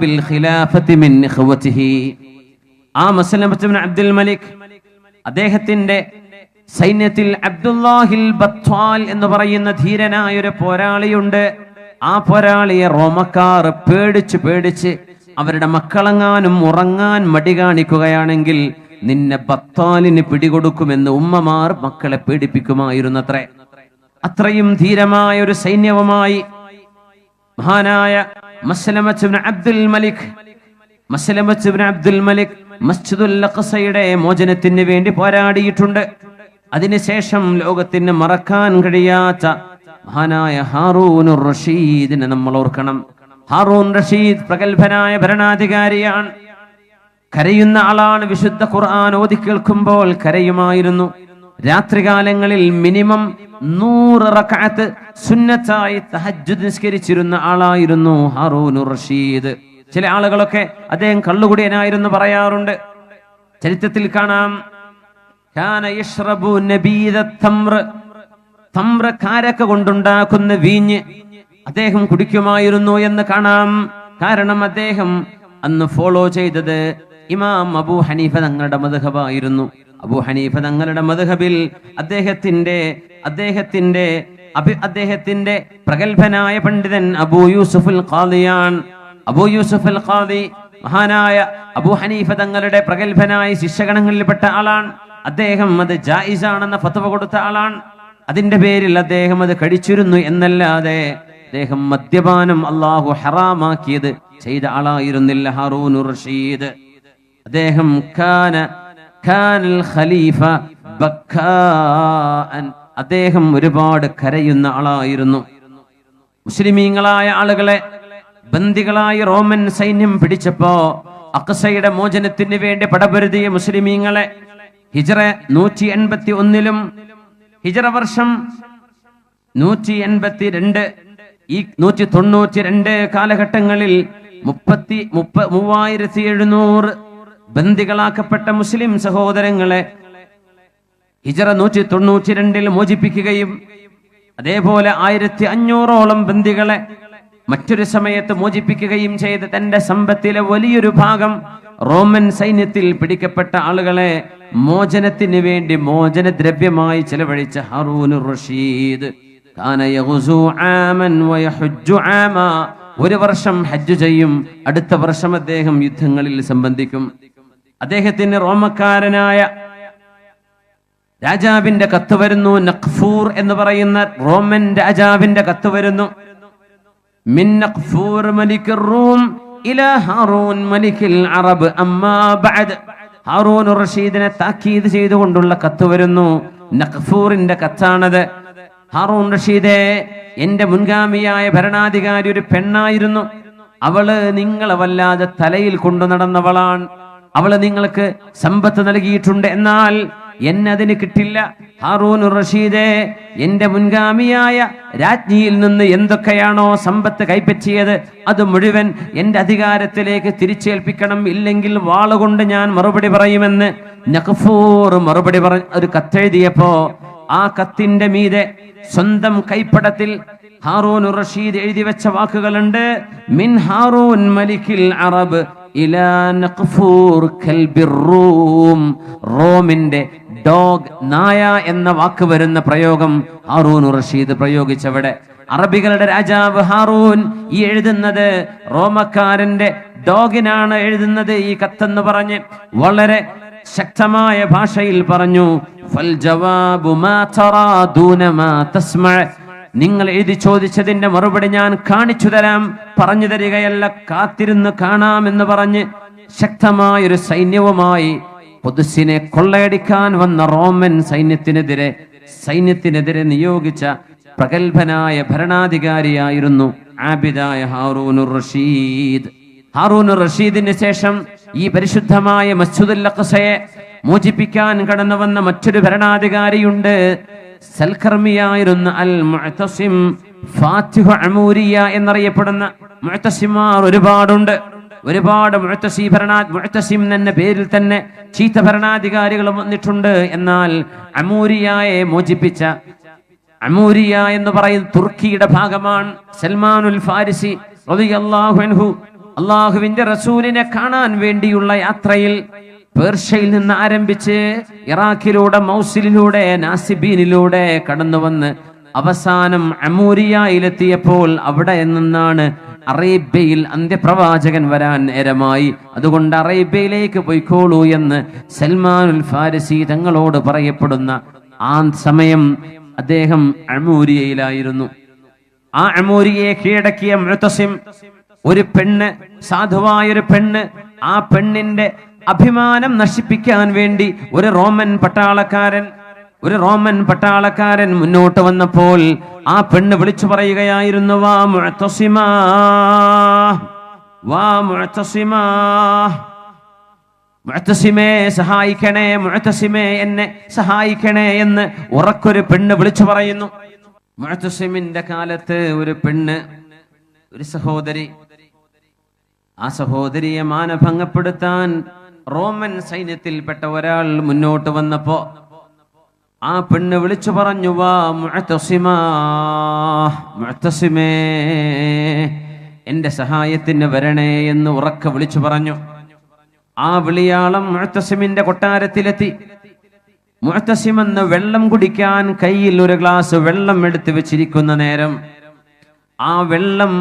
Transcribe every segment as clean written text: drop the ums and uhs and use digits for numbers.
Bill ഖിലാഫത്തി മിൻ ഇഖ്വതിഹി. ആ മസ്ലമത്ത് ഇബ്നു അബ്ദുൽ മലിക് അദ്ദേഹത്തിന്റെ സൈന്യത്തിൽ അബ്ദുല്ലാഹിൽ ബത്വാൽ എന്ന് പറയുന്ന ധീരനായ ഒരു പോരാളിയുണ്ട്. ആ പോരാളിയെ റോമക്കാർ പേടിച്ച് അവരുടെ മക്കളെങ്ങാനും ഉറങ്ങാൻ മടി കാണിക്കുകയാണെങ്കിൽ നിന്നെ ബത്താലിന് പിടികൊടുക്കുമെന്ന് ഉമ്മമാർ മക്കളെ പേടിപ്പിക്കുമായിരുന്നത്രേ. അത്രയും ധീരമായ ഒരു സൈന്യവുമായി മഹാനായ മസ്ലമത്ത് ഇബ്നു അബ്ദുൽ മലിക് മസ്ജിദുൽ അഖ്സയുടെ മോചനത്തിന് വേണ്ടി പോരാടിയിട്ടുണ്ട്. അതിനുശേഷം ലോകത്തിന് മറക്കാൻ കഴിയാത്ത മഹാനായ ഹാറൂനുർ റഷീദിനെ നമ്മൾ ഓർക്കണം. ഹാറൂൻ റഷീദ് പ്രഗത്ഭനായ ഭരണാധികാരിയാണ്. കരയുന്ന ആളാണ്. വിശുദ്ധ ഖുർആൻ ഓതി കേൾക്കുമ്പോൾ കരയുമായിരുന്നു. രാത്രികാലങ്ങളിൽ മിനിമം 100 റക്അത്ത് സുന്നത്തായി തഹജ്ജുദ് നിസ്കരിച്ചിരുന്ന ആളായിരുന്നു ഹാറൂനുർ റഷീദ്. ചില ആളുകളൊക്കെ അദ്ദേഹം കള്ളുകുടിയനായിരുന്നു പറയാറുണ്ട്. ചരിത്രത്തിൽ കാണാം, കാന യശ്റബു നബീദ തംറ കാരക്ക കൊണ്ടുണ്ടാക്കുന്ന വീഞ്ഞ് അദ്ദേഹം കുടിക്കുമായിരുന്നു എന്ന് കാണാം. കാരണം അദ്ദേഹം അന്ന് ഫോളോ ചെയ്തത് ഇമാം അബൂ ഹനീഫ തങ്ങളുടെ മദ്ഹബായിരുന്നു. അബൂ ഹനീഫ തങ്ങളുടെ മദ്ഹബിൽ അദ്ദേഹത്തിന്റെ പ്രഗത്ഭനായ പണ്ഡിതൻ അബൂ യൂസുഫുൽ ഖാദിയാണ്. അബൂ യൂസുഫുൽ ഖാദി മഹാനായ അബൂ ഹനീഫ തങ്ങളുടെ പ്രഗത്ഭനായ ശിഷ്യഗണങ്ങളിൽപ്പെട്ട ആളാണ്. അദ്ദേഹം അത് ജായിസാണെന്ന ഫത്വ കൊടുത്ത ആളാണ്. അതിന്റെ പേരിൽ അദ്ദേഹം അത് കഴിച്ചിരുന്നു എന്നല്ലാതെ അദ്ദേഹം മദ്യപാനം അല്ലാഹു ഹറാമാക്കിയത് ചെയ്ത ആളായിരുന്നില്ല ഹാറൂനുർ റഷീദ്. അദ്ദേഹം കാനൽ ഖലീഫ ബക്കാഅൻ, അദ്ദേഹം ഒരുപാട് കരയുന്ന ആളായിരുന്നു. മുസ്ലിമീങ്ങളായ ആളുകളെ ബന്ദികളായി റോമൻ സൈന്യം പിടിച്ചപ്പോ അഖ്സയുടെ മോചനത്തിന് വേണ്ടി പടപൊരുതിയ മുസ്ലിമീങ്ങളെ ഹിജ്റ 181 ഹിജ്റ വർഷം 182 ഈ 192 കാലഘട്ടങ്ങളിൽ 3700 ബന്ദികളാക്കപ്പെട്ട മുസ്ലിം സഹോദരങ്ങളെ ഹിജ്റ 192 മോചിപ്പിക്കുകയും അതേപോലെ 1500ഓളം ബന്ദികളെ മറ്റൊരു സമയത്ത് മോചിപ്പിക്കുകയും ചെയ്ത് തന്റെ സമ്പത്തിലെ വലിയൊരു ഭാഗം റോമൻ സൈന്യത്തിൽ പിടിക്കപ്പെട്ട ആളുകളെ മോചനത്തിന് വേണ്ടി മോചനദ്രവ്യമായി ചെലവഴിച്ച ഹാറൂനുർ റഷീദ് ഒരു വർഷം ഹജ്ജ് ചെയ്യും, അടുത്ത വർഷം അദ്ദേഹം യുദ്ധങ്ങളിൽ സംബന്ധിക്കും. അദ്ദേഹത്തിന് റോമക്കാരനായ രാജാവിന്റെ കത്ത് വരുന്നു. നഖ്ഫൂർ എന്ന് പറയുന്ന റോമൻ രാജാവിന്റെ കത്ത് വരുന്നു. മിൻ നഖ്ഫൂർ മലിക്കുർ റൂം ഇലാ ഹാറൂൻ മലിക്കുൽ അറബ് അമ്മാ ബഅദ്. ഹാറൂൻ റഷീദിനെ താക്കീത് ചെയ്തുകൊണ്ടുള്ള കത്ത് വരുന്നു. നഖ്ഫൂറിന്റെ കത്താണത്. ഹാറൂൻ റഷീദേ, എന്റെ മുൻഗാമിയായ ഭരണാധികാരി ഒരു പെണ്ണായിരുന്നു. അവള് നിങ്ങളെ വല്ലാതെ തലയിൽ കൊണ്ടു നടന്നവളാണ്. അവള് നിങ്ങൾക്ക് സമ്പത്ത് നൽകിയിട്ടുണ്ട്, എന്നാൽ എന്നെ അതിന് കിട്ടില്ല. ഹാറൂൻ റഷീദേ, എന്റെ മുൻഗാമിയായ രാജ്ഞിയിൽ നിന്ന് എന്തൊക്കെയാണോ സമ്പത്ത് കൈപ്പറ്റിയത് അത് മുഴുവൻ എന്റെ അധികാരത്തിലേക്ക് തിരിച്ചേൽപ്പിക്കണം, ഇല്ലെങ്കിൽ വാളുകൊണ്ട് ഞാൻ മറുപടി പറയുമെന്ന് നഖ്ഫൂർ മറുപടി ഒരു കത്തെഴുതിയപ്പോ ആ കത്തിന്റെ മീതെ സ്വന്തം കൈപ്പടത്തിൽ ഹാറൂൻ റഷീദ് എഴുതി വെച്ച വാക്കുകളുണ്ട്. മിൻ ഹാറൂൻ മലിക്കിൽ അറബ് ഇലാ നഖ്ഫൂർ കൽബിർ റൂം. റോമിന്റെ ഡോഗ്, നായ എന്ന വാക്ക് വരുന്ന പ്രയോഗം ഹാറൂൻ റഷീദ് പ്രയോഗിച്ചവിടെ. അറബികളുടെ രാജാവ് ഹാറൂൻ ഈ എഴുതുന്നത് റോമക്കാരന്റെ ഡോഗിനാണ് എഴുതുന്നത് ഈ കത്തെന്ന് പറഞ്ഞ് വളരെ ശക്തമായ ഭാഷയിൽ പറഞ്ഞു. ഫൽ ജവാബു മാ തറാ ദൂന മാ തസ്മഅ. നിങ്ങൾ എഴുതി ചോദിച്ചതിന്റെ മറുപടി ഞാൻ കാണിച്ചു തരാം, പറഞ്ഞു തരികയല്ല, കാത്തിരുന്ന് കാണാമെന്ന് പറഞ്ഞ് ശക്തമായൊരു സൈന്യവുമായി ഖുദ്സിനെ കൊള്ളയടിക്കാൻ വന്ന റോമൻ സൈന്യത്തിനെതിരെ നിയോഗിച്ച പ്രഗത്ഭനായ ഭരണാധികാരിയായിരുന്നു ആബിദായ ഹാറൂനുർ റഷീദ്. ഹാറൂനുർ റഷീദിന് ശേഷം ഈ പരിശുദ്ധമായ മസ്ജിദുൽ അഖ്സയെ മോചിപ്പിക്കാൻ കടന്നു വന്ന മറ്റൊരു ഭരണാധികാരിയുണ്ട്. സൽക്കർമ്മിയായിരുന്ന അൽ മുഅ്തസിം ഫാത്തിഹു അമൂരിയ എന്നറിയപ്പെടുന്ന മുഅ്തസിമാർ ഒരുപാടുണ്ട്. ഒരുപാട് മുഅ്തസിം എന്ന പേരിൽ തന്നെ ചീത്ത ഭരണാധികാരികൾ വന്നിട്ടുണ്ട്. എന്നാൽ അമൂരിയയെ മോചിപ്പിച്ച, അമൂരിയ എന്ന് പറയുന്ന തുർക്കിയുടെ ഭാഗമാണ്. സൽമാനുൽ ഫാരിസി റളിയല്ലാഹു അൻഹു അള്ളാഹുവിന്റെ റസൂലിനെ കാണാൻ വേണ്ടിയുള്ള യാത്രയിൽ പേർഷ്യയിൽ നിന്ന് ആരംഭിച്ച് ഇറാഖിലൂടെ, മൗസിലിലൂടെ, നാസിബീനിലൂടെ കടന്നു വന്ന് അവസാനം അമൂരിയയിലെത്തിയപ്പോൾ അവിടെ നിന്നാണ് അറേബ്യയിൽ അന്ത്യപ്രവാചകൻ വരാൻ നേരമായി. അതുകൊണ്ട് അറേബ്യയിലേക്ക് പോയിക്കോളൂ എന്ന് സൽമാനുൽ ഫാരിസി തങ്ങളോട് പറയപ്പെടുന്ന ആ സമയം അദ്ദേഹം അമൂരിയയിലായിരുന്നു. ആ അമൂരിയെ കീഴടക്കിയ മുഅ്തസിം, ഒരു പെണ്ണ്, സാധുവായൊരു പെണ്ണ്, ആ പെണ്ണിന്റെ അഭിമാനം നശിപ്പിക്കാൻ വേണ്ടി ഒരു റോമൻ പട്ടാളക്കാരൻ മുന്നോട്ട് വന്നപ്പോൾ ആ പെണ്ണ് വിളിച്ചു പറയുകയായിരുന്നു, വാ മുഅ്തസിമാ, വാ മുഅ്തസിമാ, മുഅ്തസിമേ സഹായിക്കണേ, മുഅ്തസിമേ എന്നെ സഹായിക്കണേ എന്ന് ഉറക്കൊരു പെണ്ണ് വിളിച്ചു പറയുന്നു. മുഅ്തസിമിന്റെ കാലത്ത് ഒരു പെണ്ണ്, ഒരു സഹോദരി, ആ സഹോദരിയെ മാനഭംഗപ്പെടുത്താൻ റോമൻ സൈന്യത്തിൽപ്പെട്ട ഒരാൾ മുന്നോട്ട് വന്നപ്പോ ആ പെണ്ണ് വിളിച്ചു പറഞ്ഞു, വാ മുഅ്തസിമാ, മുഅ്തസിമേ എന്റെ സഹായത്തിന് വരണേ എന്ന് ഉറക്കെ വിളിച്ചു പറഞ്ഞു. ആ വിളിയാളം മുഅ്തസിമിന്റെ കൊട്ടാരത്തിലെത്തി. മുഅ്തസിം എന്ന് വെള്ളം കുടിക്കാൻ കയ്യിൽ ഒരു ഗ്ലാസ് വെള്ളം എടുത്തു വെച്ചിരിക്കുന്ന നേരം ആ വെള്ളം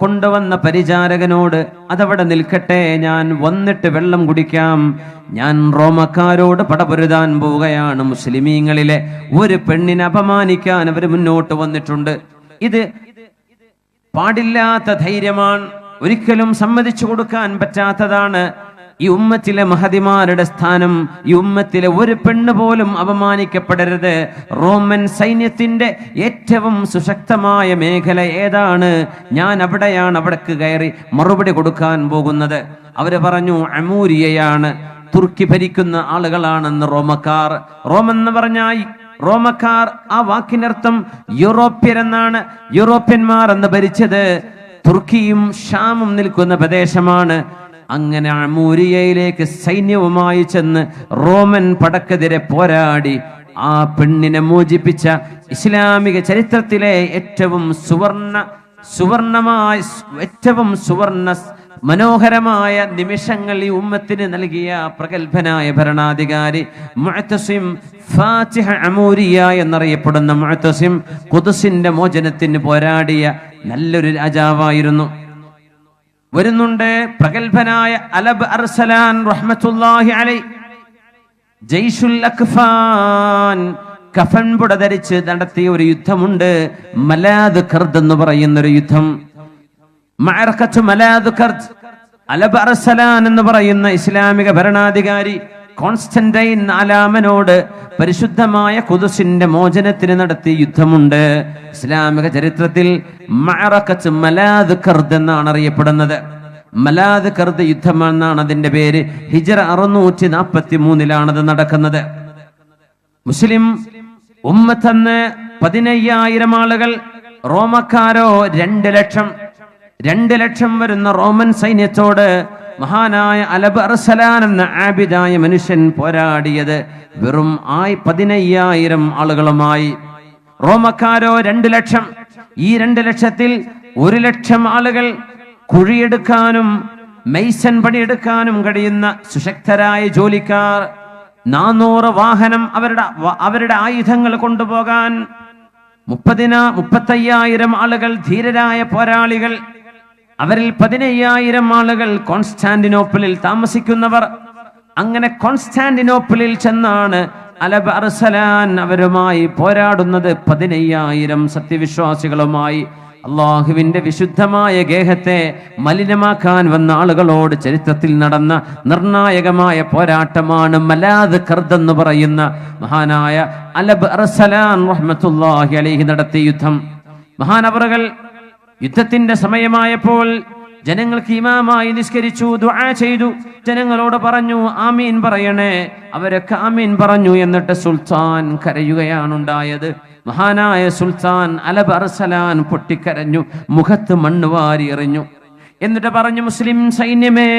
കൊണ്ടുവന്ന പരിചാരകനോട്, അതവിടെ നിൽക്കട്ടെ, ഞാൻ വന്നിട്ട് വെള്ളം കുടിക്കാം, ഞാൻ റോമക്കാരോട് പടപൊരുതാൻ പോവുകയാണ്, മുസ്ലിമീങ്ങളിലെ ഒരു പെണ്ണിനെ അപമാനിക്കാൻ അവർ മുന്നോട്ട് വന്നിട്ടുണ്ട്, ഇത് പാടില്ലാത്ത ധൈര്യമാണ്, ഒരിക്കലും സമ്മതിച്ചു കൊടുക്കാൻ പറ്റാത്തതാണ്. ഈ ഉമ്മത്തിലെ മഹതിമാരുടെ സ്ഥാനം, ഈ ഉമ്മത്തിലെ ഒരു പെണ്ണ് പോലും അപമാനിക്കപ്പെടരുത്. റോമൻ സൈന്യത്തിന്റെ ഏറ്റവും സുശക്തമായ മേഖല ഏതാണ്? ഞാൻ അവിടെയാണ്, അവിടേക്ക് കയറി മറുപടി കൊടുക്കാൻ പോകുന്നത്. അവര് പറഞ്ഞു, അമൂരിയയാണ്, തുർക്കി ഭരിക്കുന്ന ആളുകളാണെന്ന് റോമക്കാർ. റോമെന്ന് പറഞ്ഞാൽ റോമക്കാർ, ആ വാക്കിനർത്ഥം യൂറോപ്യരെന്നാണ്. യൂറോപ്യന്മാർ എന്ന് ഭരിച്ചത് തുർക്കിയും ഷാമും നിൽക്കുന്ന പ്രദേശമാണ്. അങ്ങനെ അമൂരിയയിലേക്ക് സൈന്യവുമായി ചെന്ന് റോമൻ പടക്കെതിരെ പോരാടി ആ പെണ്ണിനെ മോചിപ്പിച്ച ഇസ്ലാമിക ചരിത്രത്തിലെ ഏറ്റവും സുവർണ മനോഹരമായ നിമിഷങ്ങൾ ഈ ഉമ്മത്തിന് നൽകിയ പ്രഗത്ഭനായ ഭരണാധികാരി മുഅ്തസിം ഫാത്തിഹ അമൂരിയ എന്നറിയപ്പെടുന്ന മുഅ്തസിം ഖുദ്സിന്റെ മോചനത്തിന് പോരാടിയ നല്ലൊരു രാജാവായിരുന്നു. വരുന്നുണ്ട് പ്രഗത്ഭനായ അലബ് അർസലാൻ റഹ്മത്തുള്ളാഹി അലൈഹി. ജയ്ഷുൽ അക്ഫാൻ, കഫൻ പുട ധരിച്ച് നടത്തിയ ഒരു യുദ്ധമുണ്ട്, മലാദ് ഖർദ് എന്ന് പറയുന്ന ഒരു യുദ്ധം. മഅറഖത്ത് മലാദ് ഖർദ്. അലബ് അർസലാൻ എന്ന് പറയുന്ന ഇസ്ലാമിക ഭരണാധികാരി കോൺസ്റ്റന്റൈൻ നാലാമനോട് പരിശുദ്ധമായ ഖുദ്സിന്റെ മോചനത്തിന് നടത്തിയ യുദ്ധമുണ്ട്. ഇസ്ലാമിക ചരിത്രത്തിൽ മഅറഖത്ത് മലാദ് ഖർദ് എന്നാണ് അറിയപ്പെടുന്നത്. മലാദ് ഖർദ് യുദ്ധം എന്നാണ് അതിന്റെ പേര്. ഹിജ്റ 643 നടക്കുന്നത്. മുസ്ലിം ഉമ്മത്തന്ന് 15,000 ആളുകൾ, റോമക്കാരോ 2 ലക്ഷം. 2 ലക്ഷം വരുന്ന റോമൻ സൈന്യത്തോട് മഹാനായ അലബ് അർസലാൻ എന്ന ആബിദായ മനുഷ്യൻ പോരാടിയത് വെറും 15,000 ആളുകളുമായി. റോമക്കാരോ 2 ലക്ഷം. ഈ 2 ലക്ഷത്തിൽ 1 ലക്ഷം ആളുകൾ കുഴിയെടുക്കാനും മെയ്സൻ പണിയെടുക്കാനും കഴിയുന്ന സുശക്തരായ ജോലിക്കാർ. 400 വാഹനം, അവരുടെ ആയുധങ്ങൾ കൊണ്ടുപോകാൻ. 35,000 ആളുകൾ ധീരരായ പോരാളികൾ. അവരിൽ 15,000 ആളുകൾ കോൺസ്റ്റാന്റിനോപ്പിളിൽ താമസിക്കുന്നവർ. അങ്ങനെ കോൺസ്റ്റാന്റിനോപ്പിളിൽ ചെന്നാണ് അലബ് അർസലാൻ അവരുമായി പോരാടുന്നത്. 15,000 സത്യവിശ്വാസികളുമായി. അള്ളാഹുവിന്റെ വിശുദ്ധമായ ഗേഹത്തെ മലിനമാക്കാൻ വന്ന ആളുകളോട് ചരിത്രത്തിൽ നടന്ന നിർണായകമായ പോരാട്ടമാണ് മലാദ് ഖർദ് എന്ന് പറയുന്ന മഹാനായ അലബ് അർസലാൻ റഹ്മത്തുള്ളാഹി അലൈഹി നടത്തിയ യുദ്ധം. മഹാനവറുകൾ യുദ്ധത്തിന്റെ സമയമായപ്പോൾ ജനങ്ങൾക്ക് ഇമാമായി നിസ്കരിച്ചു, ദുആ ചെയ്തു. ജനങ്ങളോട് പറഞ്ഞു, ആമീൻ പറയണേ. അവരൊക്കെ ആമീൻ പറഞ്ഞു. എന്നിട്ട് സുൽത്താൻ കരയുകയാണുണ്ടായത്. മഹാനായ സുൽത്താൻ അലബ് അർസലാൻ പൊട്ടിക്കരഞ്ഞു, മുഖത്ത് മണ്ണ് വാരി എറിഞ്ഞു. എന്നിട്ട് പറഞ്ഞു, മുസ്ലിം സൈന്യമേ,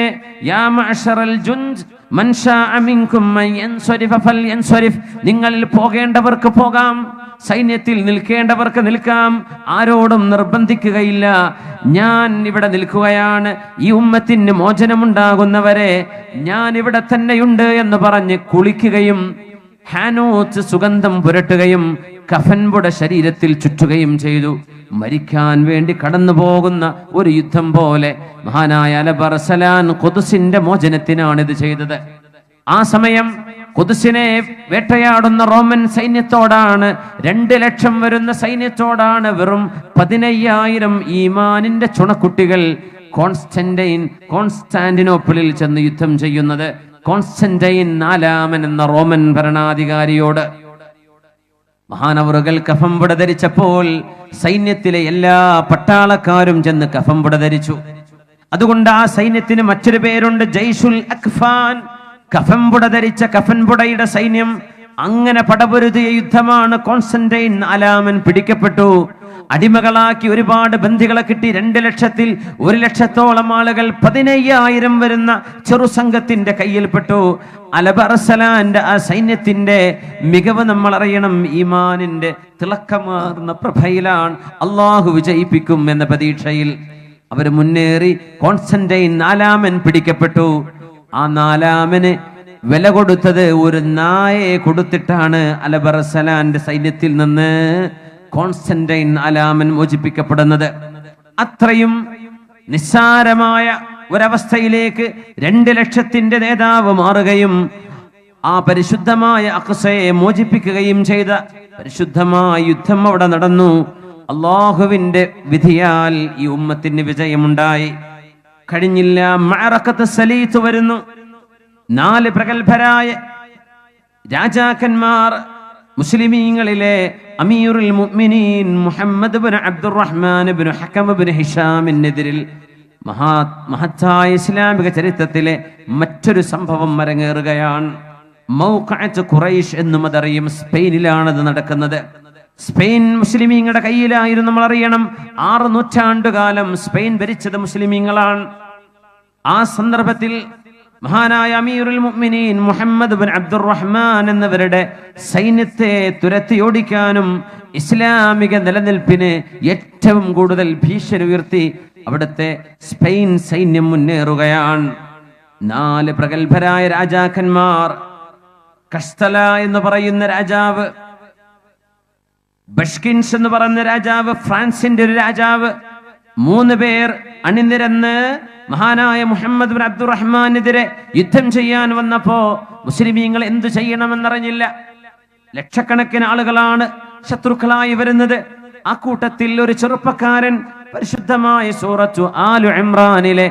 യാ മഅ്ശറൽ ജുൻദ്, മൻ ശാഅ മിൻകും മൻ യൻസരിഫ ഫൽയൻസരിഫ്, നിങ്ങളിൽ പോകേണ്ടവർക്ക് പോകാം, സൈന്യത്തിൽ നിൽക്കേണ്ടവർക്ക് നിൽക്കാം, ആരോടും നിർബന്ധിക്കുകയില്ല. ഞാൻ ഇവിടെ നിൽക്കുകയാണ്, ഈ ഉമ്മത്തിന് മോചനമുണ്ടാകുന്നവരെ ഞാൻ ഇവിടെ തന്നെയുണ്ട് എന്ന് പറഞ്ഞ് കുളിക്കുകയും ഹാനൂത്ത് സുഗന്ധം പുരട്ടുകയും കഫൻപുട ശരീരത്തിൽ ചുറ്റുകയും ചെയ്തു. മരിക്കാൻ വേണ്ടി കടന്നു പോകുന്ന ഒരു യുദ്ധം പോലെ മഹാനായ അലബർസലാൻ ഖുദ്സിന്റെ മോചനത്തിനാണ് ഇത് ചെയ്തത്. ആ സമയം ഖുദ്സിനെ വേട്ടയാടുന്ന റോമൻ സൈന്യത്തോടാണ്, 2 ലക്ഷം വരുന്ന സൈന്യത്തോടാണ് വെറും 15,000 ഈമാനിന്റെ ചുണക്കുട്ടികൾ കോൺസ്റ്റാന്റിനോപ്പിളിൽ ചെന്ന് യുദ്ധം ചെയ്യുന്നത്. കോൺസ്റ്റന്റൈൻ 4 എന്ന റോമൻ ഭരണാധികാരിയോട്. മഹാനവറുകൾ കഫംപുട ധരിച്ചപ്പോൾ സൈന്യത്തിലെ എല്ലാ പട്ടാളക്കാരും ചെന്ന് കഫംപുട ധരിച്ചു. അതുകൊണ്ട് ആ സൈന്യത്തിന് മറ്റൊരു പേരുണ്ട്, ജയ്ഷുൽ അക്ഫാൻ. കഫംപുട ധരിച്ച കഫൻപുടയുടെ സൈന്യം. അങ്ങനെ പടപൊരുതിയ യുദ്ധമാണ്. കോൺസ്റ്റന്റൈൻ 4 പിടിക്കപ്പെട്ടു, അടിമകളാക്കി ഒരുപാട് ബന്ധികളെ കിട്ടി. 2 ലക്ഷത്തിൽ 1 ലക്ഷത്തോളം ആളുകൾ 15,000 വരുന്ന ചെറുസംഘത്തിന്റെ കയ്യിൽപ്പെട്ടു. അലബർസലാന്റെ ആ സൈന്യത്തിന്റെ മികവ് നമ്മൾ അറിയണം. ഈമാനിന്റെ തിളക്കമാർന്ന പ്രഭയിലാണ് അള്ളാഹു വിജയിപ്പിക്കും എന്ന പ്രതീക്ഷയിൽ അവർ മുന്നേറി. കോൺസ്റ്റന്റൈൻ 4 പിടിക്കപ്പെട്ടു. ആ 4 വില കൊടുത്തത് ഒരു നായയെ കൊടുത്തിട്ടാണ് അലബർസലാന്റെ സൈന്യത്തിൽ നിന്ന് കോൺസ്റ്റന്റൈൻ 4 മോചിപ്പിക്കപ്പെടുന്നത്. അത്രയും നിസ്സാരമായ ഒരവസ്ഥയിലേക്ക് 2 ലക്ഷത്തിന്റെ നേതാവ് മാറുകയും ആ പരിശുദ്ധമായ അഖ്സയെ മോചിപ്പിക്കുകയും ചെയ്ത പരിശുദ്ധമായ യുദ്ധം അവിടെ നടന്നു. അള്ളാഹുവിന്റെ വിധിയാൽ ഈ ഉമ്മത്തിന് വിജയമുണ്ടായി. കഴിഞ്ഞില്ല. മഅറഖത്ത് സലീത്ത് വരുന്നു. 4 പ്രഗൽഭരായ രാജാക്കന്മാർ മുസ്ലിമീങ്ങളിലെ അമീറുൽ മുഅ്മിനീൻ മുഹമ്മദ് ഇബ്നു അബ്ദുറഹ്മാൻ ഇബ്നു ഹകം ഇബ്നു ഹിഷാമിനെതിരിൽ മഹത്തായ ഇസ്ലാമിക ചരിത്രത്തിലെ മറ്റൊരു സംഭവം അരങ്ങേറുകയാണ്. മൗഖഅത്ത് ഖുറൈശ് എന്നും അതറിയും. സ്പെയിനിലാണത് നടക്കുന്നത്. സ്പെയിൻ മുസ്ലിമീങ്ങളുടെ കയ്യിലായിരുന്നു. നമ്മൾ അറിയണം, 6 നൂറ്റാണ്ടുകാലം സ്പെയിൻ ഭരിച്ചത് മുസ്ലിമീങ്ങളാണ്. ആ സന്ദർഭത്തിൽ മഹാനായ അമീറുൽ മുഅ്മിനീൻ മുഹമ്മദ് ഇബ്നു അബ്ദുറഹ്മാൻ എന്നവരുടെ സൈന്യത്തെ തുരത്തിയോടിക്കാനും ഇസ്ലാമിക നിലനിൽപ്പിന് ഏറ്റവും കൂടുതൽ ഭീഷണി ഉയർത്തി അവിടുത്തെ സ്പെയിൻ സൈന്യം മുന്നേറുകയാണ്. 4 പ്രഗൽഭരായ രാജാക്കന്മാർ, കസ്തല എന്ന് പറയുന്ന രാജാവ്, ബഷ്കിൻസ് എന്ന് പറയുന്ന രാജാവ്, ഫ്രാൻസിന്റെ ഒരു രാജാവ്, 3 പേർ അണിനിരന്ന് മഹാനായ മുഹമ്മദ് ബിൻ അബ്ദുറഹ്മാനെതിരെ യുദ്ധം ചെയ്യാൻ വന്നപ്പോ മുസ്ലിമീങ്ങൾ എന്തു ചെയ്യണമെന്നറിഞ്ഞില്ല. ലക്ഷക്കണക്കിന് ആളുകളാണ് ശത്രുക്കളായി വരുന്നത്. ആ കൂട്ടത്തിൽ ഒരു ചെറുപ്പക്കാരൻ പരിശുദ്ധമായ സൂറത്തു ആലു ഇമ്രാനിലെ